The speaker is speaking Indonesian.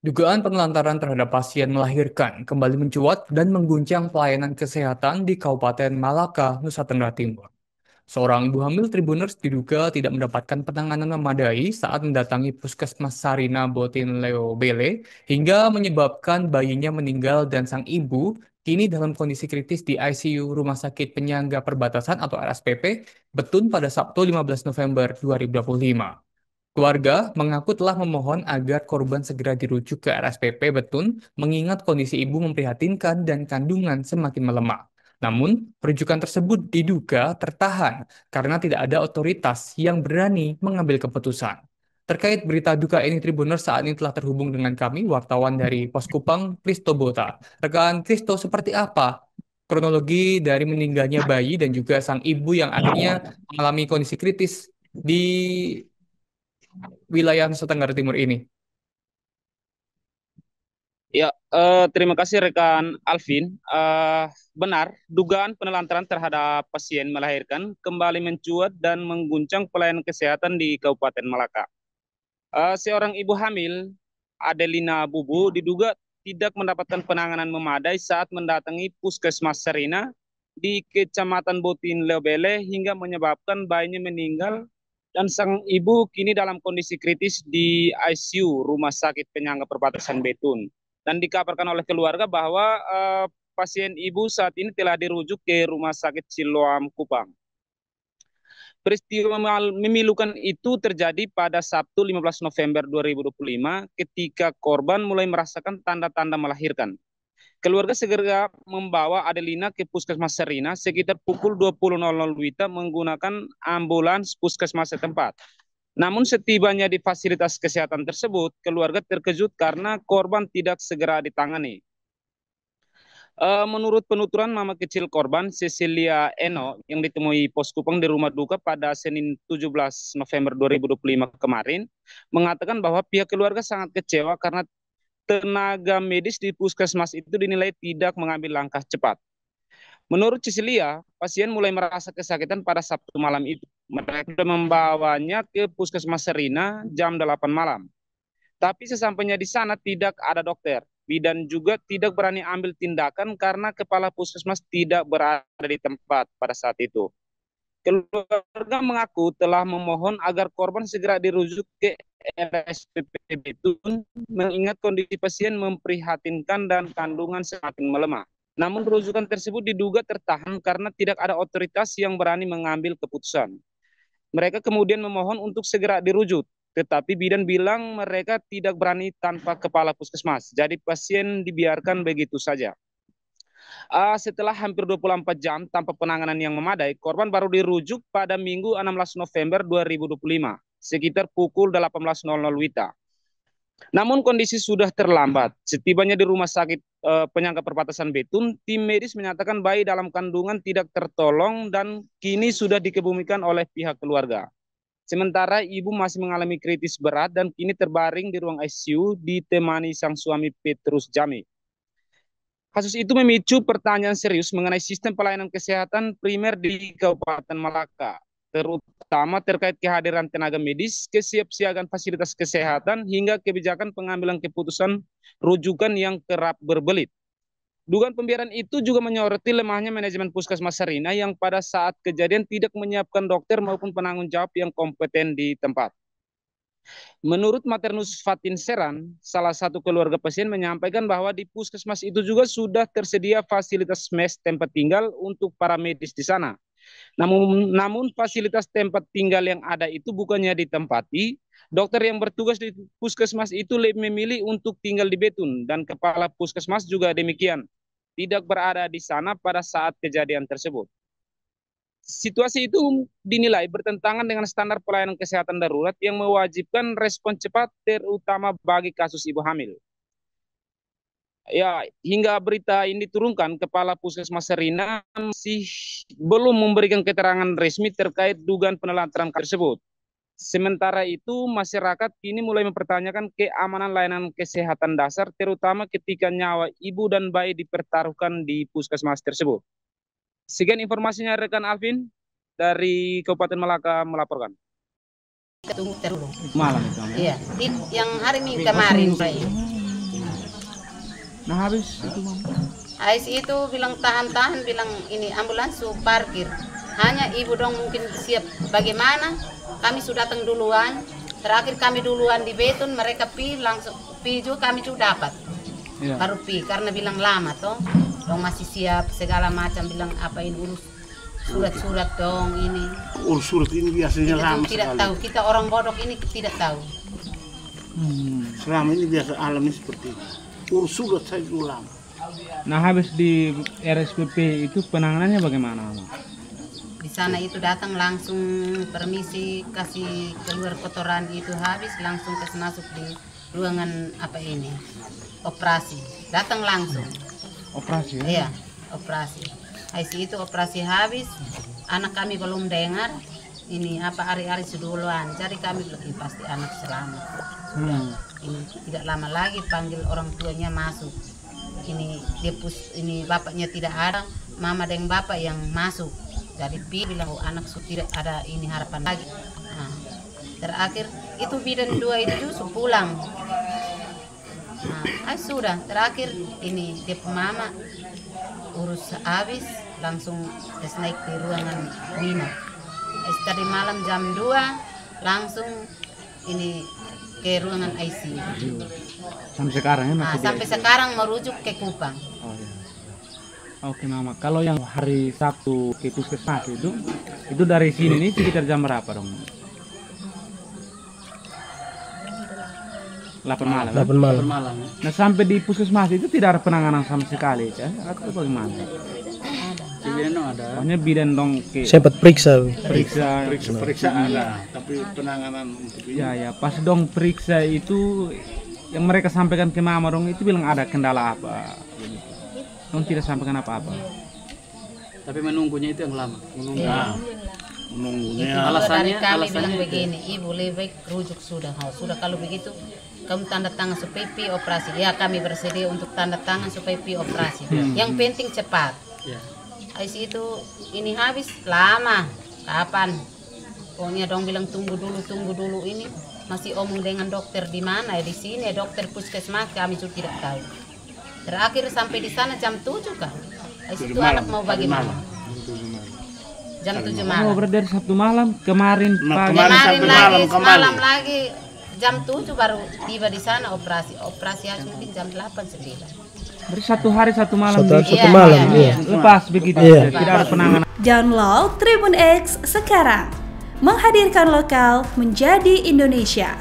Dugaan penelantaran terhadap pasien melahirkan kembali mencuat dan mengguncang pelayanan kesehatan di Kabupaten Malaka, Nusa Tenggara Timur. Seorang ibu hamil Tribuners diduga tidak mendapatkan penanganan memadai saat mendatangi Puskesmas Sarina Botin Leo Bele hingga menyebabkan bayinya meninggal dan sang ibu kini dalam kondisi kritis di ICU Rumah Sakit Penyangga Perbatasan atau RSPP Betun pada Sabtu 15 November 2025. Keluarga mengaku telah memohon agar korban segera dirujuk ke RSPP Betun mengingat kondisi ibu memprihatinkan dan kandungan semakin melemah. Namun, rujukan tersebut diduga tertahan karena tidak ada otoritas yang berani mengambil keputusan. Terkait berita duka ini, Tribuners saat ini telah terhubung dengan kami, wartawan dari Poskupang, Kristo Bota. Rekan Kristo, seperti apa kronologi dari meninggalnya bayi dan juga sang ibu yang akhirnya mengalami kondisi kritis di wilayah Nusa Tenggara Timur ini? Ya, terima kasih rekan Alvin. Benar, dugaan penelantaran terhadap pasien melahirkan kembali mencuat dan mengguncang pelayanan kesehatan di Kabupaten Malaka. Seorang ibu hamil, Adelina Bubu, diduga tidak mendapatkan penanganan memadai saat mendatangi Puskesmas Serina di Kecamatan Botin Lebele hingga menyebabkan bayinya meninggal dan sang ibu kini dalam kondisi kritis di ICU Rumah Sakit Penyangga Perbatasan Betun. Dan dikabarkan oleh keluarga bahwa pasien ibu saat ini telah dirujuk ke Rumah Sakit Siloam Kupang. Peristiwa memilukan itu terjadi pada Sabtu 15 November 2025 ketika korban mulai merasakan tanda-tanda melahirkan. Keluarga segera membawa Adelina ke Puskesmas Serina sekitar pukul 20.00 WITA menggunakan ambulans puskesmas setempat. Namun setibanya di fasilitas kesehatan tersebut, keluarga terkejut karena korban tidak segera ditangani. Menurut penuturan mama kecil korban, Cecilia Eno, yang ditemui pos Kupang di rumah duka pada Senin 17 November 2025 kemarin, mengatakan bahwa pihak keluarga sangat kecewa karena tenaga medis di puskesmas itu dinilai tidak mengambil langkah cepat. Menurut Cecilia, pasien mulai merasa kesakitan pada Sabtu malam itu. Mereka membawanya ke puskesmas Serina jam 8 malam. Tapi sesampainya di sana tidak ada dokter. Bidan juga tidak berani ambil tindakan karena kepala puskesmas tidak berada di tempat pada saat itu. Keluarga mengaku telah memohon agar korban segera dirujuk ke RSPP Betun mengingat kondisi pasien memprihatinkan dan kandungan semakin melemah. Namun rujukan tersebut diduga tertahan karena tidak ada otoritas yang berani mengambil keputusan. Mereka kemudian memohon untuk segera dirujuk, tetapi bidan bilang mereka tidak berani tanpa kepala puskesmas. Jadi pasien dibiarkan begitu saja. Setelah hampir 24 jam tanpa penanganan yang memadai, korban baru dirujuk pada Minggu 16 November 2025, sekitar pukul 18.00 WITA. Namun kondisi sudah terlambat. Setibanya di rumah sakit penyangga perbatasan Betun, tim medis menyatakan bayi dalam kandungan tidak tertolong dan kini sudah dikebumikan oleh pihak keluarga. Sementara ibu masih mengalami kritis berat dan kini terbaring di ruang ICU ditemani sang suami Petrus Jami. Kasus itu memicu pertanyaan serius mengenai sistem pelayanan kesehatan primer di Kabupaten Malaka, terutama terkait kehadiran tenaga medis, kesiapsiagaan fasilitas kesehatan, hingga kebijakan pengambilan keputusan rujukan yang kerap berbelit. Dugaan pembiaran itu juga menyoroti lemahnya manajemen Puskesmas Sarina yang pada saat kejadian tidak menyiapkan dokter maupun penanggung jawab yang kompeten di tempat. Menurut Maternus Fatin Seran, salah satu keluarga pasien menyampaikan bahwa di puskesmas itu juga sudah tersedia fasilitas mes tempat tinggal untuk para medis di sana. Namun fasilitas tempat tinggal yang ada itu bukannya ditempati, dokter yang bertugas di puskesmas itu lebih memilih untuk tinggal di Betun dan kepala puskesmas juga demikian, tidak berada di sana pada saat kejadian tersebut. Situasi itu dinilai bertentangan dengan standar pelayanan kesehatan darurat yang mewajibkan respon cepat terutama bagi kasus ibu hamil. Ya, hingga berita ini diturunkan, Kepala Puskesmas Serina masih belum memberikan keterangan resmi terkait dugaan penelantaran tersebut. Sementara itu, masyarakat kini mulai mempertanyakan keamanan layanan kesehatan dasar, terutama ketika nyawa ibu dan bayi dipertaruhkan di puskesmas tersebut. Sekian informasinya rekan Alvin dari Kabupaten Malaka melaporkan. Tunggu terlalu. Malam itu. Iya, yang hari Minggu kemarin. Nah habis itu Mama. Ais itu bilang tahan-tahan, bilang ini ambulans su parkir. Hanya ibu dong mungkin siap bagaimana, kami sudah datang duluan. Terakhir kami duluan di beton, mereka pi langsung pi juga kami juga dapat. Iya. Baru pi karena bilang lama toh. Dong masih siap segala macam, bilang apa ini urus surat-surat dong ini. Urus surat ini biasanya Kita lama tuh tidak sekali. tahu, kita orang bodoh ini tidak tahu. Selama ini biasa alami seperti itu. Urus surat saya dulu lama. Nah habis di RSPP itu penanganannya bagaimana Mama? Di sana itu datang langsung permisi kasih keluar kotoran itu habis langsung masuk di ruangan apa ini operasi datang langsung Operasi ya? iya operasi IC itu operasi habis anak kami belum dengar ini apa hari-hari seduluan jadi kami bilang pasti anak selamat sudah ini tidak lama lagi panggil orang tuanya masuk ini ini bapaknya tidak ada mama dan bapak yang masuk jadi pi bilang oh, anak tidak ada ini harapan lagi. Nah, terakhir itu bidan dua itu justru pulang. Nah, sudah terakhir ini dia mama urus habis langsung naik di ruangan Nina. Tadi malam jam 2 langsung ini ke ruangan ICU. Sampai sekarang ya masih Sampai sekarang merujuk ke Kupang. Oh, iya. Oke Mama, kalau yang hari Sabtu ke puskesmas itu dari sini nih sekitar jam berapa dong? 8 malam. 8 malam. Nah sampai di puskesmas itu tidak ada penanganan sama sekali, ya? Atau bagaimana? Ada. Hanya bidan dong ke Sempat periksa. Periksa ada, tapi penanganan untuk ini. Ya pas dong periksa itu yang mereka sampaikan ke Mama dong itu bilang ada kendala apa? Dong tidak sampaikan apa-apa. Tapi menunggunya itu yang lama. Menunggunya. Alasannya dari kami bilang begini, ibu lebih baik rujuk sudah. Sudah kalau begitu kamu tanda tangan supaya pi operasi. Ya kami bersedia untuk tanda tangan supaya pi operasi. Yang penting cepat. Ya. Habis itu ini habis lama. Kapan? Pokoknya dong bilang tunggu dulu ini masih omong dengan dokter di mana di sini dokter puskesmas kami juga tidak tahu. Terakhir sampai di sana jam 7 kan. Habis itu anak mau bagaimana? Jam 7 malam. Oh berarti dari Sabtu malam kemarin pagi. Kemarin lagi kembali. semalam lagi jam 7 baru tiba di sana operasi harus mungkin jam 8-9. Berarti 1 hari 1 malam. Satu malam. Iya. Lepas begitu. Iya. Tidak ada penanganan. Download Tribun X sekarang. Menghadirkan lokal menjadi Indonesia.